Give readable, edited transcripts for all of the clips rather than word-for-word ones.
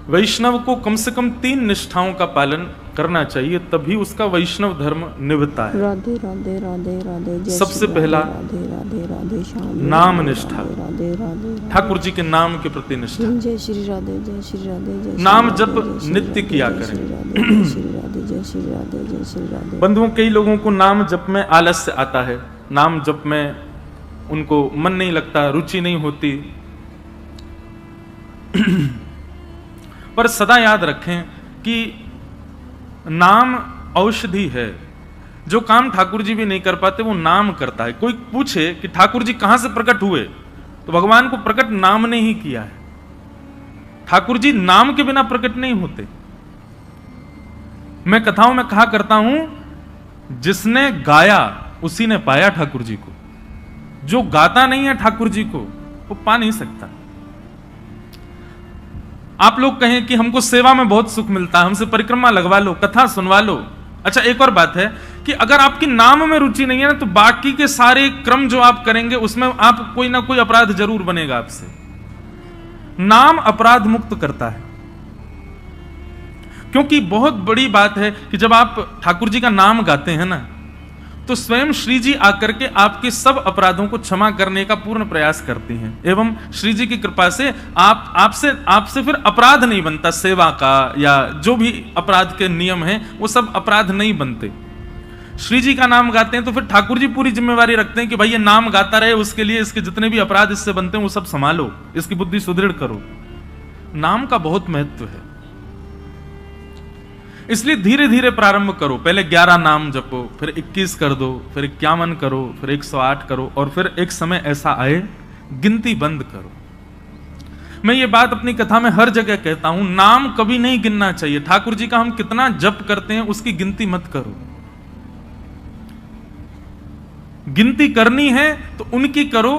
वैष्णव को कम से कम 3 निष्ठाओं का पालन करना चाहिए, तभी उसका वैष्णव धर्म निभता है। राधे राधे राधे राधे। सबसे पहला राधे राधे राधे श्याम। नाम निष्ठा, राधे राधे। ठाकुर जी के नाम के प्रति निष्ठा। जय श्री राधे, जय श्री राधे, जय नाम जप नित्य किया करें। जय श्री राधे, जय श्री राधे, जय श्री राधे। बंधुओं, कई लोगों को नाम जप में आलस्य आता है, नाम जप में उनको मन नहीं लगता, रुचि नहीं होती। पर सदा याद रखें कि नाम औषधि है। जो काम ठाकुर जी भी नहीं कर पाते वो नाम करता है। कोई पूछे कि ठाकुर जी कहां से प्रकट हुए, तो भगवान को प्रकट नाम ने ही किया है। ठाकुर जी नाम के बिना प्रकट नहीं होते। मैं कथाओं में कहा करता हूं, जिसने गाया उसी ने पाया ठाकुर जी को। जो गाता नहीं है ठाकुर जी को, वो पा नहीं सकता। आप लोग कहें कि हमको सेवा में बहुत सुख मिलता है, हमसे परिक्रमा लगवा लो, कथा सुनवा लो। अच्छा, एक और बात है कि अगर आपकी नाम में रुचि नहीं है ना, तो बाकी के सारे क्रम जो आप करेंगे उसमें आप कोई ना कोई अपराध जरूर बनेगा आपसे। नाम अपराध मुक्त करता है। क्योंकि बहुत बड़ी बात है कि जब आप ठाकुर जी का नाम गाते हैं ना, तो स्वयं श्री जी आकर के आपके सब अपराधों को क्षमा करने का पूर्ण प्रयास करती हैं। एवं श्री जी की कृपा से आपसे फिर अपराध नहीं बनता। सेवा का या जो भी अपराध के नियम हैं, वो सब अपराध नहीं बनते। श्री जी का नाम गाते हैं तो फिर ठाकुर जी पूरी जिम्मेवारी रखते हैं कि भाई ये नाम गाता रहे, उसके लिए इसके जितने भी अपराध इससे बनते हैं वो सब संभालो, इसकी बुद्धि सुदृढ़ करो। नाम का बहुत महत्व है, इसलिए धीरे धीरे प्रारंभ करो। पहले 11 नाम जपो, फिर 21 कर दो, फिर 51 करो, फिर 108 करो, और फिर एक समय ऐसा आए गिनती बंद करो। मैं ये बात अपनी कथा में हर जगह कहता हूं, नाम कभी नहीं गिनना चाहिए। ठाकुर जी का हम कितना जप करते हैं उसकी गिनती मत करो। गिनती करनी है तो उनकी करो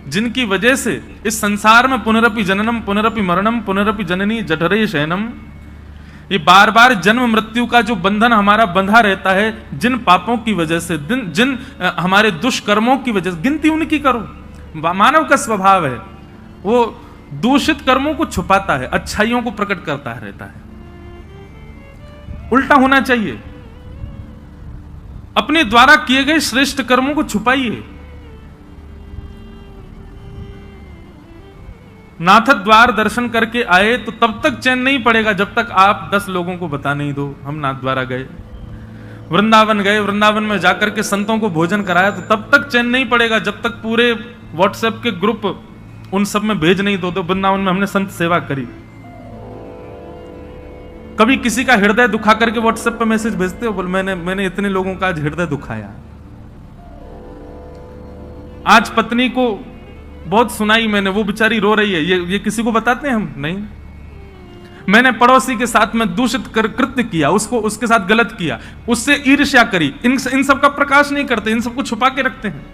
जिनकी वजह से इस संसार में पुनरपि जननम पुनरपि मरणम पुनरपि जननी जठरे शयनम, ये बार बार जन्म मृत्यु का जो बंधन हमारा बंधा रहता है, जिन पापों की वजह से, जिन हमारे दुष्कर्मों की वजह से, गिनती उनकी करो। मानव का स्वभाव है, वो दूषित कर्मों को छुपाता है, अच्छाइयों को प्रकट करता रहता है। उल्टा होना चाहिए। अपने द्वारा किए गए श्रेष्ठ कर्मों को छुपाइए। नाथ द्वार दर्शन करके आए तो तब तक चैन नहीं पड़ेगा जब तक आप 10 लोगों को बता नहीं दो हम नाथ द्वारा गए। वृंदावन गए, वृंदावन में जाकर के संतों को भोजन कराया तो तब तक चैन नहीं पड़ेगा जब तक पूरे व्हाट्सएप के ग्रुप उन सब में भेज नहीं दो वृंदावन में हमने संत सेवा करी। कभी किसी का हृदय दुखा करके व्हाट्सएप पे मैसेज भेजते हो, बोल मैंने इतने लोगों का आज हृदय दुखाया। आज पत्नी को बहुत सुनाई मैंने, वो बेचारी रो रही है, ये किसी को बताते हैं हम? नहीं। मैंने पड़ोसी के साथ में दूषित कृत्य किया, उसको उसके साथ गलत किया, उससे ईर्ष्या करी। इन सब का प्रकाश नहीं करते, इन सबको छुपा के रखते हैं।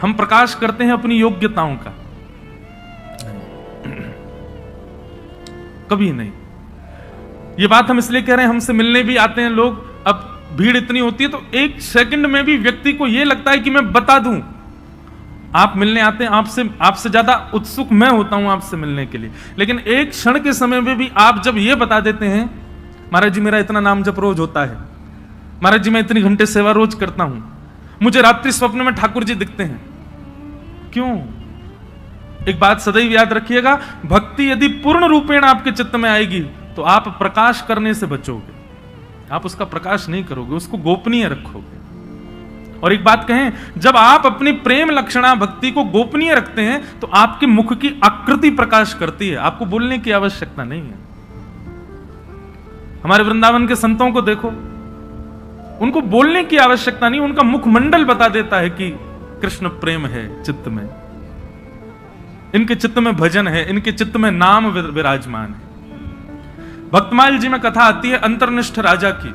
हम प्रकाश करते हैं अपनी योग्यताओं का, कभी नहीं। ये बात हम इसलिए कह रहे हैं, हमसे मिलने भी आते हैं लोग, अब भीड़ इतनी होती है तो 1 सेकंड में भी व्यक्ति को यह लगता है कि मैं बता दूं। आप मिलने आते हैं, आपसे ज्यादा उत्सुक मैं होता हूं आपसे मिलने के लिए, लेकिन एक क्षण के समय में भी आप जब ये बता देते हैं, महाराज जी मेरा इतना नाम जप रोज होता है, महाराज जी मैं इतनी घंटे सेवा रोज करता हूं, मुझे रात्रि स्वप्न में ठाकुर जी दिखते हैं। क्यों? एक बात सदैव याद रखिएगा, भक्ति यदि पूर्ण रूपेण आपके चित्त में आएगी तो आप प्रकाश करने से बचोगे, आप उसका प्रकाश नहीं करोगे, उसको गोपनीय रखोगे। और एक बात कहें, जब आप अपनी प्रेम लक्षणा भक्ति को गोपनीय रखते हैं तो आपके मुख की आकृति प्रकाश करती है, आपको बोलने की आवश्यकता नहीं है। हमारे वृंदावन के संतों को देखो, उनको बोलने की आवश्यकता नहीं, उनका मुखमंडल बता देता है कि कृष्ण प्रेम है चित्त में, इनके चित्त में भजन है, इनके चित्त में नाम विराजमान है। भक्तमाल जी में कथा आती है अंतर्निष्ठ राजा की,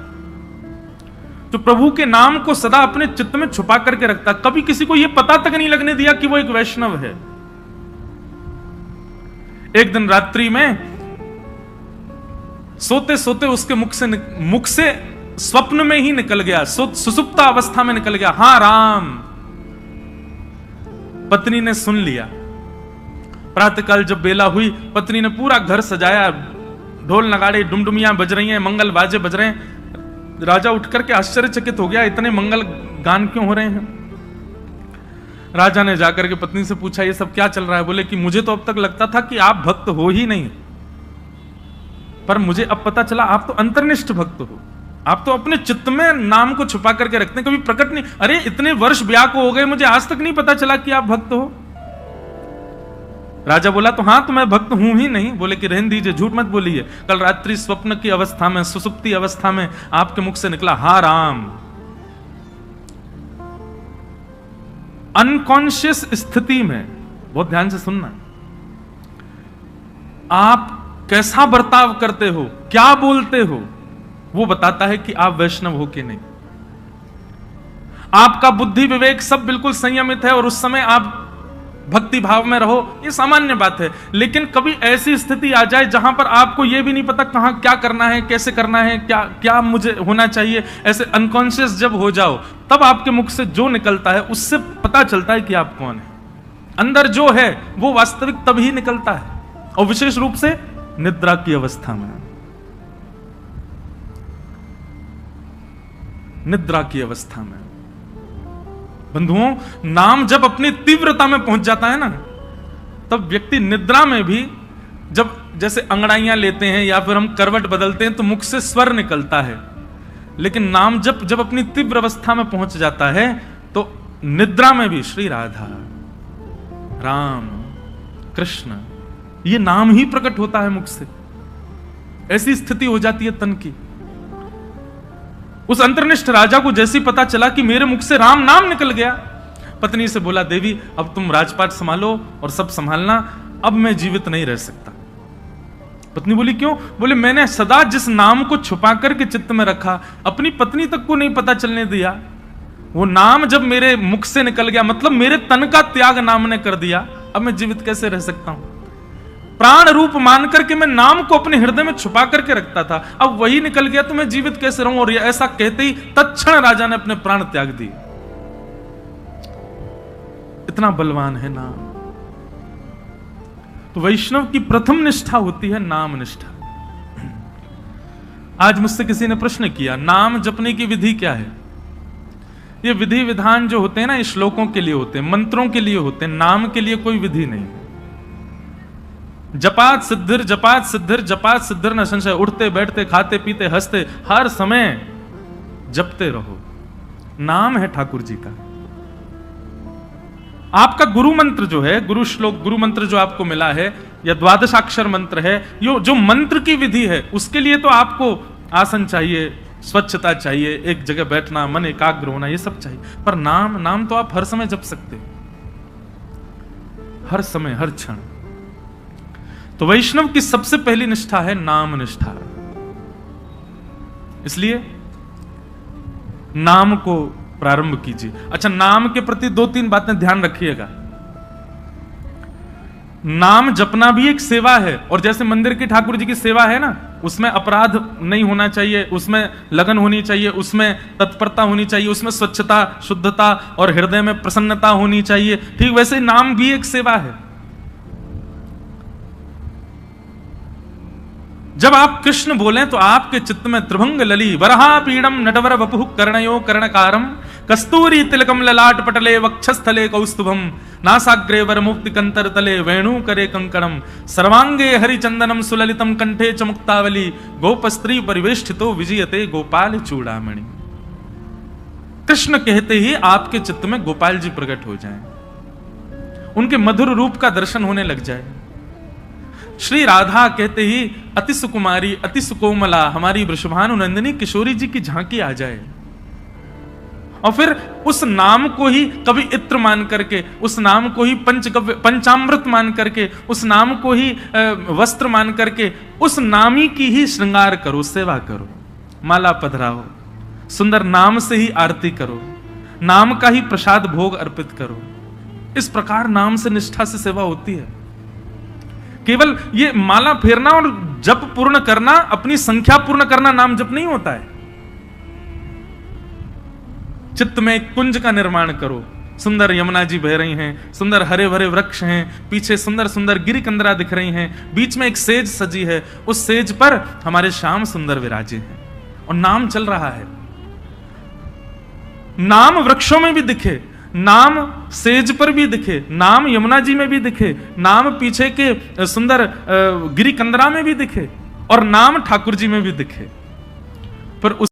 जो प्रभु के नाम को सदा अपने चित्त में छुपा करके रखता, कभी किसी को यह पता तक नहीं लगने दिया कि वो एक वैष्णव है। एक दिन रात्रि में सोते सोते उसके मुख से स्वप्न में ही निकल गया, सुसुप्ता अवस्था में निकल गया, हां राम। पत्नी ने सुन लिया, प्रातःकाल जब बेला हुई, पत्नी ने पूरा घर सजाया, ढोल नगाड़े डुमडुमियां बज रही हैं, मंगल बाजे बज रहे हैं। राजा उठ करके आश्चर्यचकित हो गया, इतने मंगल गान क्यों हो रहे हैं। राजा ने जाकर के पत्नी से पूछा, ये सब क्या चल रहा है। बोले कि मुझे तो अब तक लगता था कि आप भक्त हो ही नहीं, पर मुझे अब पता चला आप तो अंतर्निष्ठ भक्त हो। आप तो अपने चित्त में नाम को छुपा करके रखते हैं, कभी प्रकट नहीं। अरे इतने वर्ष ब्याह को हो गए, मुझे आज तक नहीं पता चला कि आप भक्त हो। राजा बोला, तो हाँ, तो मैं भक्त हूं ही नहीं। बोले कि रहने दीजिए, झूठ मत बोलिए। कल रात्रि स्वप्न की अवस्था में, सुसुप्ति अवस्था में आपके मुख से निकला, हा राम। अनकॉन्शियस स्थिति में, बहुत ध्यान से सुनना, आप कैसा बर्ताव करते हो, क्या बोलते हो, वो बताता है कि आप वैष्णव हो कि नहीं। आपका बुद्धि विवेक सब बिल्कुल संयमित है और उस समय आप भक्ति भाव में रहो, ये सामान्य बात है। लेकिन कभी ऐसी स्थिति आ जाए जहां पर आपको यह भी नहीं पता कहां क्या करना है, कैसे करना है, क्या क्या मुझे होना चाहिए, ऐसे अनकॉन्शियस जब हो जाओ, तब आपके मुख से जो निकलता है उससे पता चलता है कि आप कौन है। अंदर जो है वो वास्तविक तभी निकलता है, और विशेष रूप से निद्रा की अवस्था में। निद्रा की अवस्था में बंधुओं, नाम जब अपनी तीव्रता में पहुंच जाता है ना, तब व्यक्ति निद्रा में भी, जब जैसे अंगड़ाइयां लेते हैं या फिर हम करवट बदलते हैं तो मुख से स्वर निकलता है, लेकिन नाम जब अपनी तीव्र अवस्था में पहुंच जाता है तो निद्रा में भी श्री राधा, राम, कृष्ण, ये नाम ही प्रकट होता है मुख से। ऐसी स्थिति हो जाती है तन की। उस अंतर्निष्ठ राजा को जैसे पता चला कि मेरे मुख से राम नाम निकल गया, पत्नी से बोला, देवी अब तुम राजपाट संभालो और सब संभालना, अब मैं जीवित नहीं रह सकता। पत्नी बोली, क्यों? बोले, मैंने सदा जिस नाम को छुपा करके चित्त में रखा, अपनी पत्नी तक को नहीं पता चलने दिया, वो नाम जब मेरे मुख से निकल गया, मतलब मेरे तन का त्याग नाम ने कर दिया, अब मैं जीवित कैसे रह सकता हूं। प्राण रूप मान करके मैं नाम को अपने हृदय में छुपा करके रखता था, अब वही निकल गया तो मैं जीवित कैसे रहूं। और ऐसा कहते ही तत्क्षण राजा ने अपने प्राण त्याग दिए। इतना बलवान है नाम। तो वैष्णव की प्रथम निष्ठा होती है नाम निष्ठा। आज मुझसे किसी ने प्रश्न किया, नाम जपने की विधि क्या है? ये विधि विधान जो होते हैं ना, ये श्लोकों के लिए होते हैं, मंत्रों के लिए होते हैं, नाम के लिए कोई विधि नहीं है। जपात सिद्धिर, जपात सिद्धिर, जपात सिद्धिर न संशय। उठते बैठते खाते पीते हंसते हर समय जपते रहो। नाम है ठाकुर जी का। आपका गुरु मंत्र जो है, गुरु श्लोक, गुरु मंत्र जो आपको मिला है, या द्वादशाक्षर मंत्र है, यो जो मंत्र की विधि है, उसके लिए तो आपको आसन चाहिए, स्वच्छता चाहिए, एक जगह बैठना, मन एकाग्र होना, ये सब चाहिए। पर नाम तो आप हर समय जप सकते हो, हर समय, हर क्षण। तो वैष्णव की सबसे पहली निष्ठा है नाम निष्ठा। इसलिए नाम को प्रारंभ कीजिए। अच्छा, नाम के प्रति 2-3 बातें ध्यान रखिएगा। नाम जपना भी एक सेवा है, और जैसे मंदिर की ठाकुर जी की सेवा है ना, उसमें अपराध नहीं होना चाहिए, उसमें लगन होनी चाहिए, उसमें तत्परता होनी चाहिए, उसमें स्वच्छता, शुद्धता और हृदय में प्रसन्नता होनी चाहिए। ठीक वैसे नाम भी एक सेवा है। जब आप कृष्ण बोलें तो आपके चित्त में त्रिभंग लली, वरहा पीड़म नटवर वपुः कर्णयो कर्णकारम, कस्तूरी तिलकम ललाट पटले वक्षस्थले कौस्तुभम, नासाग्रे वर मुक्ति कंतर तले वेणु करे कंकणम, सर्वांगे हरिचंदनम सुललितम कंठे च मुक्तावली, गोपस्त्री परिवेष्टितो विजयते गोपाल चूड़ामणि। कृष्ण कहते ही आपके चित्त में गोपाल जी प्रकट हो जाएं, उनके मधुर रूप का दर्शन होने लग जाए। श्री राधा कहते ही अति सुकुमारी, अति सुकोमला हमारी वृषभानु नंदिनी किशोरी जी की झांकी आ जाए, और फिर उस नाम को ही कभी इत्र मान करके, उस नाम को ही पंचामृत मान करके, उस नाम को ही वस्त्र मान करके, उस नामी की ही श्रृंगार करो, सेवा करो, माला पधराओ, सुंदर नाम से ही आरती करो, नाम का ही प्रसाद भोग अर्पित करो। इस प्रकार नाम से निष्ठा से सेवा होती है। केवल ये माला फेरना और जप पूर्ण करना, अपनी संख्या पूर्ण करना नाम जप नहीं होता है। चित्त में एक कुंज का निर्माण करो, सुंदर यमुना जी बह रही हैं, सुंदर हरे भरे वृक्ष हैं, पीछे सुंदर सुंदर गिरिकंदरा दिख रही हैं, बीच में एक सेज सजी है, उस सेज पर हमारे श्याम सुंदर विराजे हैं और नाम चल रहा है। नाम वृक्षों में भी दिखे, नाम सेज पर भी दिखे, नाम यमुना जी में भी दिखे, नाम पीछे के सुंदर गिरिकंदरा में भी दिखे और नाम ठाकुर जी में भी दिखे, पर